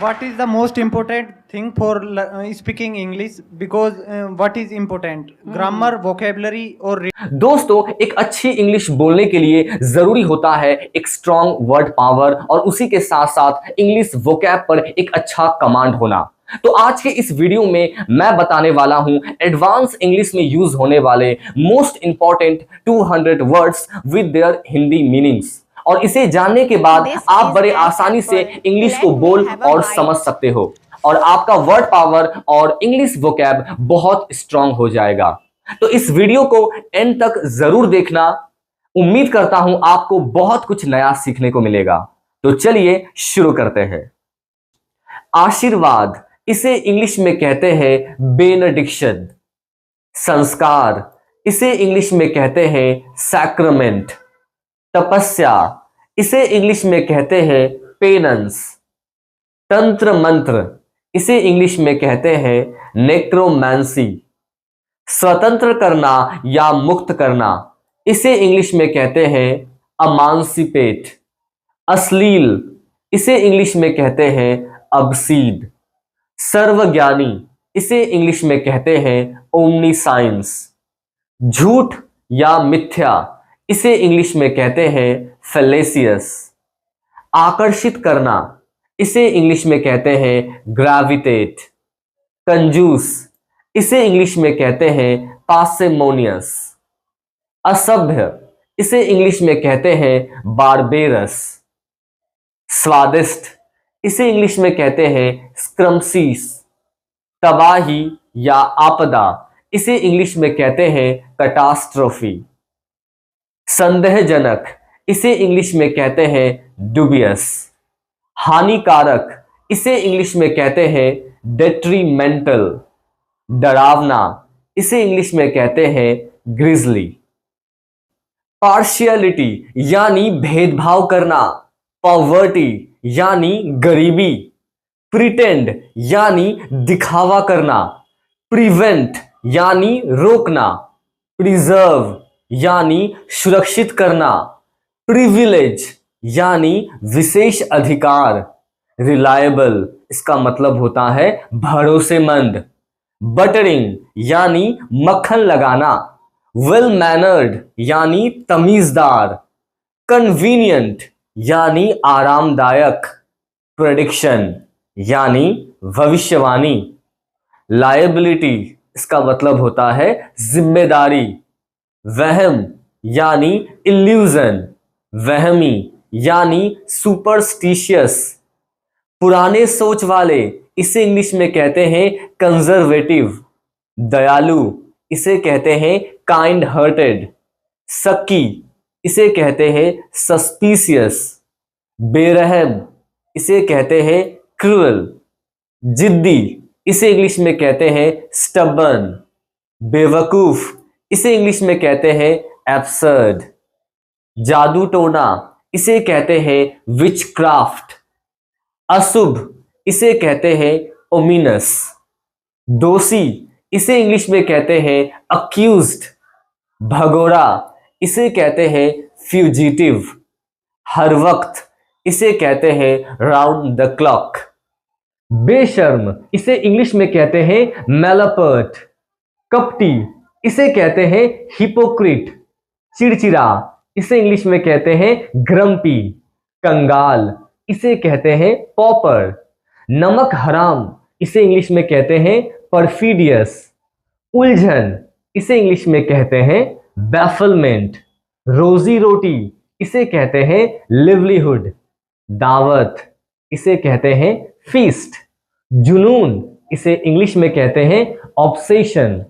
What is the most important thing for speaking English? Because what is important? Grammar, vocabulary or दोस्तों, एक अच्छी English बोलने के लिए जरूरी होता है एक स्ट्रॉन्ग वर्ड पावर और उसी के साथ साथ इंग्लिश वोकैब पर एक अच्छा कमांड होना। तो आज के इस वीडियो में मैं बताने वाला हूं एडवांस इंग्लिश में यूज होने वाले most important 200 words with their Hindi meanings, और इसे जानने के बाद आप बड़े आसानी से इंग्लिश को बोल और समझ सकते हो और आपका वर्ड पावर और इंग्लिश वोकैब बहुत स्ट्रांग हो जाएगा। तो इस वीडियो को एंड तक जरूर देखना। उम्मीद करता हूं आपको बहुत कुछ नया सीखने को मिलेगा। तो चलिए शुरू करते हैं। आशीर्वाद, इसे इंग्लिश में कहते हैं बेनेडिक्शन। संस्कार, इसे इंग्लिश में कहते हैं सैक्रमेंट। तपस्या, इसे इंग्लिश में कहते हैं पेनेंस। तंत्र मंत्र, इसे इंग्लिश में कहते हैं नेक्रोमैंसी। स्वतंत्र करना या मुक्त करना, इसे इंग्लिश में कहते हैं अमांसिपेट। अश्लील, इसे इंग्लिश में कहते हैं अबसीड। सर्वज्ञानी, इसे इंग्लिश में कहते हैं ओमनीसाइंस। झूठ या मिथ्या, इसे इंग्लिश में कहते हैं फैलेसियस। आकर्षित करना, इसे इंग्लिश में कहते हैं ग्रेविटेट। कंजूस, इसे इंग्लिश में कहते हैं पार्सिमोनियस। असभ्य, इसे इंग्लिश में कहते हैं बारबेरस। स्वादिष्ट, इसे इंग्लिश में कहते हैं स्क्रम्सीस। तबाही या आपदा, इसे इंग्लिश में कहते हैं कैटास्ट्रोफी। संदेहजनक, इसे इंग्लिश में कहते हैं डुबियस। हानिकारक, इसे इंग्लिश में कहते हैं डेट्रीमेंटल। डरावना, इसे इंग्लिश में कहते हैं ग्रिजली। पार्शियलिटी यानी भेदभाव करना। पॉवर्टी यानी गरीबी। प्रिटेंड यानी दिखावा करना। प्रिवेंट यानी रोकना। प्रिजर्व यानी सुरक्षित करना। प्रिविलेज यानी विशेष अधिकार। रिलायबल, इसका मतलब होता है भरोसेमंद। बटरिंग यानी मक्खन लगाना। वेल मैनर्ड यानी तमीजदार। कन्वीनियंट यानी आरामदायक। प्रेडिक्शन यानी भविष्यवाणी। लायबिलिटी, इसका मतलब होता है जिम्मेदारी। वहम यानी इल्यूजन। वहमी यानी सुपरस्टिशियस। पुराने सोच वाले, इसे इंग्लिश में कहते हैं कंजर्वेटिव। दयालु, इसे कहते हैं काइंड हार्टेड। शक्की, इसे कहते हैं सस्पिशियस। बेरहम, इसे कहते हैं क्रूअल। जिद्दी, इसे इंग्लिश में कहते हैं स्टबर्न। बेवकूफ, इसे इंग्लिश में कहते हैं एब्सर्ड। जादू टोना, इसे कहते हैं विचक्राफ्ट। अशुभ, इसे कहते हैं ओमिनस। दोषी, इसे इंग्लिश में कहते हैं अक्यूज्ड। भगोड़ा, इसे कहते हैं फ्यूजिटिव। हर वक्त, इसे कहते हैं राउंड द क्लॉक। बेशर्म, इसे इंग्लिश में कहते हैं मैलापर्ट। कपटी, इसे कहते हैं हिपोक्रिट। चिड़चिड़ा, इसे इंग्लिश में कहते हैं ग्रम्पी। कंगाल, इसे कहते हैं पॉपर। नमक हराम, इसे इंग्लिश में कहते हैं परफिडियस। उलझन, इसे इंग्लिश में कहते हैं बैफलमेंट। रोजी रोटी, इसे कहते हैं लिवलीहुड। दावत, इसे कहते हैं फीस्ट। जुनून, इसे इंग्लिश में कहते हैं ऑब्सेशन।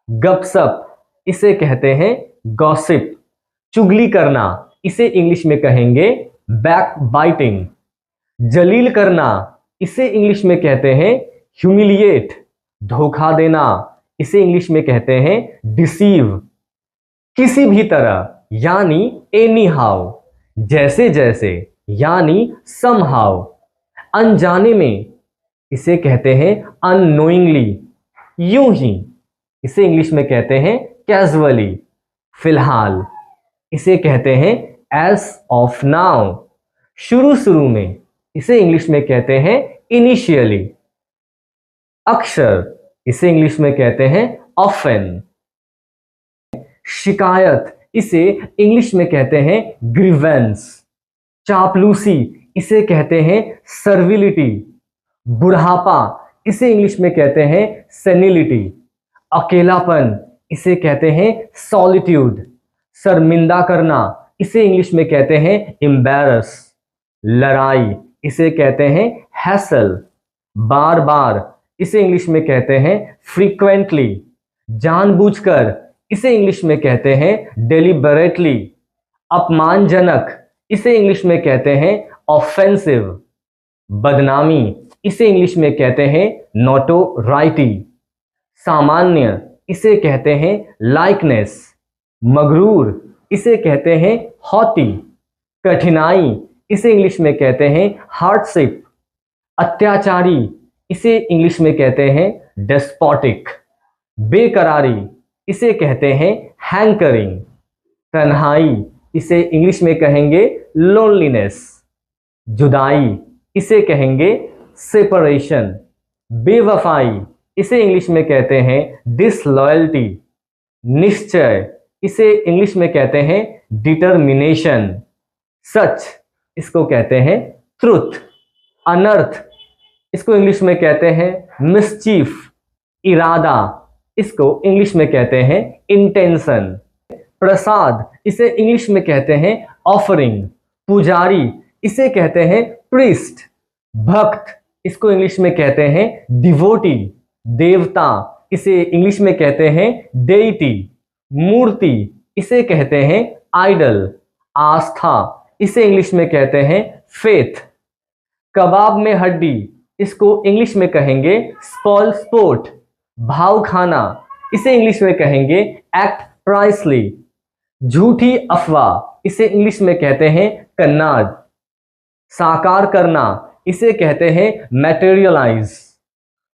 गपसप, इसे कहते हैं गॉसिप। चुगली करना, इसे इंग्लिश में कहेंगे बैक बाइटिंग। जलील करना, इसे इंग्लिश में कहते हैं ह्यूमिलिएट। धोखा देना, इसे इंग्लिश में कहते हैं डिसीव। किसी भी तरह यानी एनी हाउ। जैसे जैसे यानी समहाउ। अनजाने में, इसे कहते हैं अननोइंगली। यूं ही, इसे इंग्लिश में कहते हैं कैजुअली। फिलहाल, इसे कहते हैं एज ऑफ नाउ। शुरू शुरू में, इसे इंग्लिश में कहते हैं इनिशियली। अक्षर, इसे इंग्लिश में कहते हैं ऑफन। शिकायत, इसे इंग्लिश में कहते हैं ग्रीवेंस। चापलूसी, इसे कहते हैं सर्विलिटी। बुढ़ापा, इसे इंग्लिश में कहते हैं सेनिलिटी। अकेलापन, इसे कहते हैं सॉलिट्यूड। शर्मिंदा करना, इसे इंग्लिश में कहते हैं एम्बैरस। लड़ाई, इसे कहते हैं हैसल। बार बार, इसे इंग्लिश में कहते हैं फ्रीक्वेंटली। जानबूझकर, इसे इंग्लिश में कहते हैं डेलिबरेटली। अपमानजनक, इसे इंग्लिश में कहते हैं ऑफेंसिव। बदनामी, इसे इंग्लिश में कहते हैं नोटोराइटी। सामान्य, इसे कहते हैं लाइकनेस। मगरूर, इसे कहते हैं हॉटी। कठिनाई, इसे इंग्लिश में कहते हैं हार्डशिप। अत्याचारी, इसे इंग्लिश में कहते हैं डेस्पोटिक। बेकरारी, इसे कहते हैं हैंकरिंग। तन्हाई, इसे इंग्लिश में कहेंगे लोनलीनेस। जुदाई, इसे कहेंगे सेपरेशन। बेवफाई, इसे इंग्लिश में कहते हैं डिसलॉयल्टी। निश्चय, इसे इंग्लिश में कहते हैं डिटर्मिनेशन। सच, इसको कहते हैं ट्रुथ। अनर्थ, इसको इंग्लिश में कहते हैं मिसचीफ। इरादा, इसको इंग्लिश में कहते हैं इंटेंशन। प्रसाद, इसे इंग्लिश में कहते हैं ऑफरिंग। पुजारी, इसे कहते हैं प्रीस्ट। भक्त, इसको इंग्लिश में कहते हैं डिवोटी। देवता, इसे इंग्लिश में कहते हैं डेइटी। मूर्ति, इसे कहते हैं आइडल। आस्था, इसे इंग्लिश में कहते हैं फेथ। कबाब में हड्डी, इसको इंग्लिश में कहेंगे स्पॉल स्पोर्ट। भाव खाना, इसे इंग्लिश में कहेंगे एक्ट प्राइसली। झूठी अफवाह, इसे इंग्लिश में कहते हैं कन्नाड। साकार करना, इसे कहते हैं मैटेरियलाइज।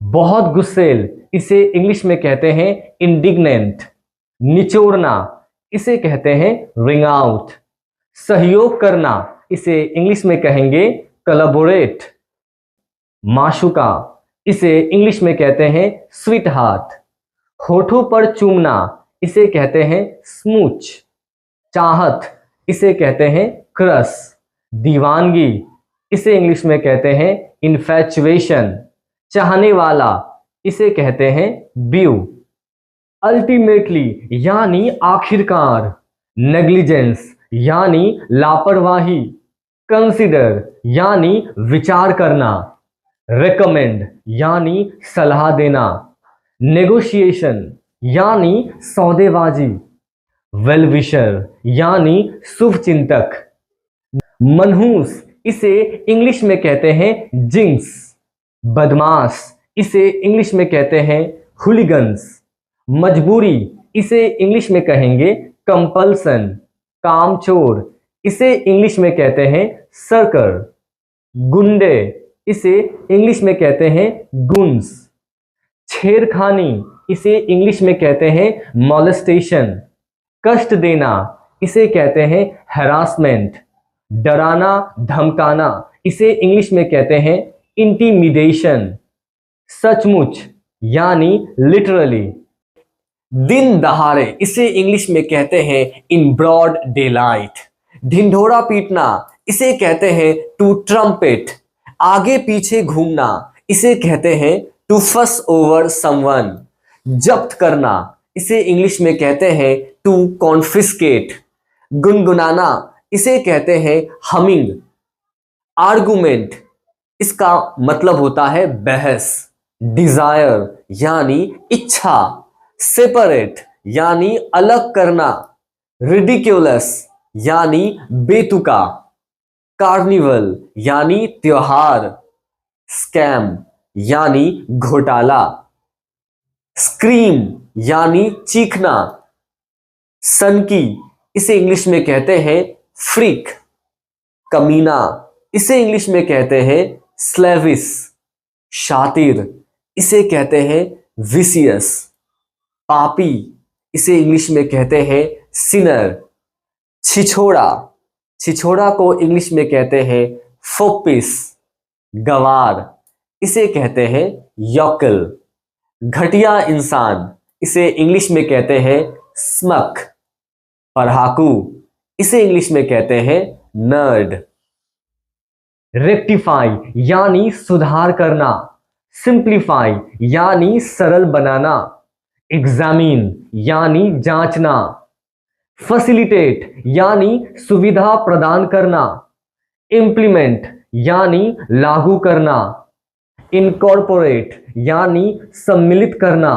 बहुत गुस्सेल, इसे इंग्लिश में कहते हैं इंडिग्नेंट। निचोड़ना, इसे कहते हैं रिंग आउट। सहयोग करना, इसे इंग्लिश में कहेंगे कोलैबोरेट। माशुका, इसे इंग्लिश में कहते हैं स्वीट हार्ट। होठों पर चूमना, इसे कहते हैं स्मूच। चाहत, इसे कहते हैं क्रस। दीवानगी, इसे इंग्लिश में कहते हैं इन्फैचुएशन। चाहने वाला, इसे कहते हैं ब्यू। अल्टीमेटली यानी आखिरकार। नेग्लिजेंस यानी लापरवाही। कंसिडर यानी विचार करना। रेकमेंड यानी सलाह देना। नेगोशिएशन यानी सौदेबाजी। वेलविशर यानी शुभचिंतक। मनहूस, इसे इंग्लिश में कहते हैं जिंक्स। बदमाश, इसे इंग्लिश में कहते हैं हुलिगन्स। मजबूरी, इसे इंग्लिश में कहेंगे कंपल्सन। कामचोर, इसे इंग्लिश में कहते हैं सर्कर। गुंडे, इसे इंग्लिश में कहते हैं गुन्स। छेड़खानी, इसे इंग्लिश में कहते हैं मॉलेस्टेशन। कष्ट देना, इसे कहते हैं हैरासमेंट। डराना धमकाना, इसे इंग्लिश में कहते हैं इंटिमिडेशन। सचमुच यानी लिटरली। दिन दहाड़े, इसे इंग्लिश में कहते हैं इन ब्रॉड डे लाइट। ढिंढोरा पीटना, इसे कहते हैं टू ट्रम्पेट। आगे पीछे घूमना, इसे कहते हैं टू फस ओवर समवन। जब्त करना, इसे इंग्लिश में कहते हैं टू कॉन्फिस्केट। गुनगुनाना, इसे कहते हैं हमिंग। आर्गुमेंट, इसका मतलब होता है बहस। डिजायर यानी इच्छा। सेपरेट यानी अलग करना। रिडिक्यूलस यानी बेतुका। कार्निवल यानी त्योहार। स्कैम यानी घोटाला। स्क्रीम यानी चीखना। सनकी, इसे इंग्लिश में कहते हैं फ्रीक। कमीना, इसे इंग्लिश में कहते हैं स्लेविस। शातिर, इसे कहते हैं विसियस। पापी, इसे इंग्लिश में कहते हैं सिनर। छिछोड़ा, छिछोड़ा को इंग्लिश में कहते हैं फोपिस। गवार, इसे कहते हैं योकल। घटिया इंसान, इसे इंग्लिश में कहते हैं स्मक। पढ़ाकू, इसे इंग्लिश में कहते हैं नर्ड। रेक्टिफाई यानी सुधार करना, सिंप्लीफाई यानी सरल बनाना, एग्जामिन यानी जांचना, फैसिलिटेट यानी सुविधा प्रदान करना, इम्प्लीमेंट यानी लागू करना, इनकॉर्पोरेट यानी सम्मिलित करना,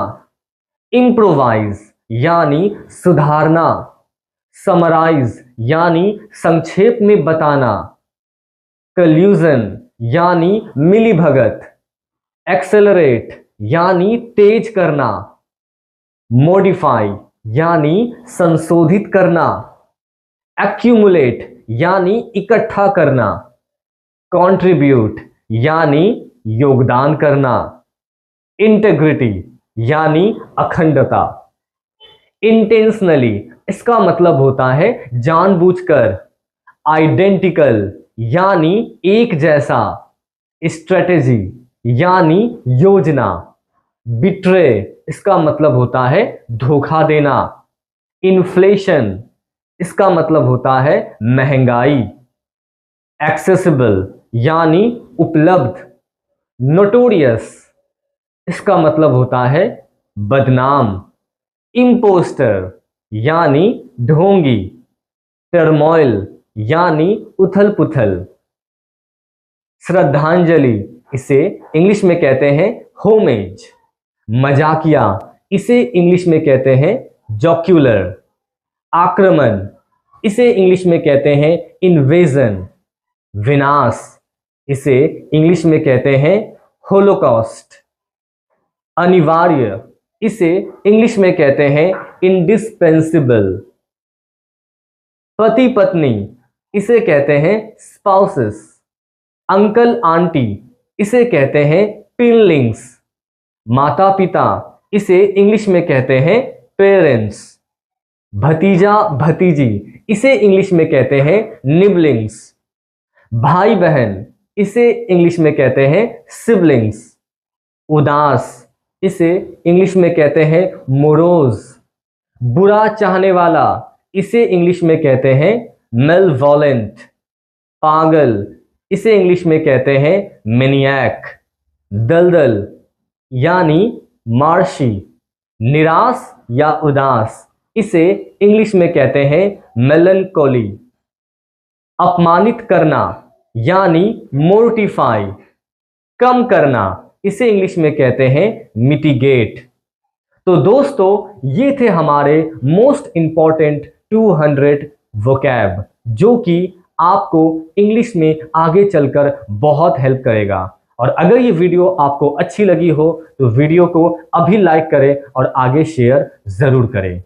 इम्प्रोवाइज यानी सुधारना, समराइज यानी संक्षेप में बताना, कल्यूजन यानी मिलीभगत, एक्सेलरेट यानी तेज करना, मॉडिफाई यानी संशोधित करना, एक्यूमुलेट यानी इकट्ठा करना, कंट्रीब्यूट यानी योगदान करना, इंटेग्रिटी यानी अखंडता, इंटेंशनली इसका मतलब होता है जानबूझकर, आइडेंटिकल यानी एक जैसा, स्ट्रेटेजी यानी योजना, बिट्रे इसका मतलब होता है धोखा देना, इन्फ्लेशन इसका मतलब होता है महंगाई, एक्सेसिबल यानी उपलब्ध, नोटोरियस इसका मतलब होता है बदनाम, इम्पोस्टर यानी ढोंगी, टर्मोइल यानी उथल पुथल, श्रद्धांजलि इसे इंग्लिश में कहते हैं होमेज, मजाकिया इसे इंग्लिश में कहते हैं जॉक्यूलर, आक्रमण इसे इंग्लिश में कहते हैं इन्वेजन, विनाश इसे इंग्लिश में कहते हैं होलोकॉस्ट, अनिवार्य इसे इंग्लिश में कहते हैं इंडिस्पेंसिबल, पति पत्नी इसे कहते हैं स्पाउसेस, अंकल आंटी इसे कहते हैं पिनलिंग्स, माता पिता इसे इंग्लिश में कहते हैं पेरेंट्स, भतीजा भतीजी इसे इंग्लिश में कहते हैं निबलिंग्स, भाई बहन इसे इंग्लिश में कहते हैं सिबलिंग्स, उदास इसे इंग्लिश में कहते हैं मोरोज, बुरा चाहने वाला इसे इंग्लिश में कहते हैं मेलवोलेंट, पागल इसे इंग्लिश में कहते हैं मैनियक, दलदल यानी मार्शी, निराश या उदास इसे इंग्लिश में कहते हैं मेलनकोली, अपमानित करना यानी मोर्टिफाई, कम करना इसे इंग्लिश में कहते हैं मिटिगेट। तो दोस्तों ये थे हमारे मोस्ट इंपॉर्टेंट 200 वोकैब जो कि आपको इंग्लिश में आगे चलकर बहुत हेल्प करेगा। और अगर ये वीडियो आपको अच्छी लगी हो तो वीडियो को अभी लाइक करें और आगे शेयर जरूर करें।